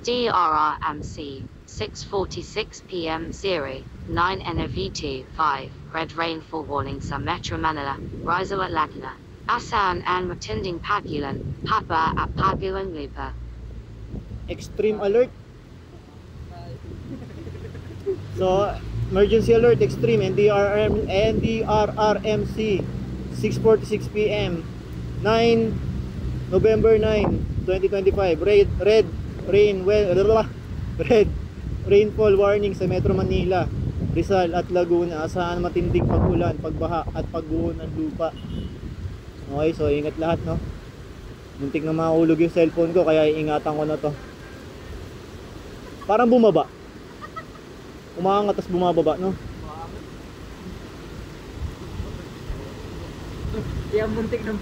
NDRRMC 6:46 p.m. 09 NOV2 5 red rainfall warning sa Metro Manila, Rizal at Laguna, Asan and Matinding Pagulan, Papa at Pagulan Lupa. Extreme alert. So, emergency alert extreme NDRRMC 6:46 p.m. 9 November 9, 2025. Red rainfall warning sa Metro Manila, Rizal at Laguna. Asahan matinding pag-ulan, pagbaha at pagguho ng lupa. Okay, so ingat lahat, no. Muntik na mahulog yung cellphone ko, kaya iingatan ko na to. Parang bumaba. Umaangat tas bumababa, no? Yan muntik ng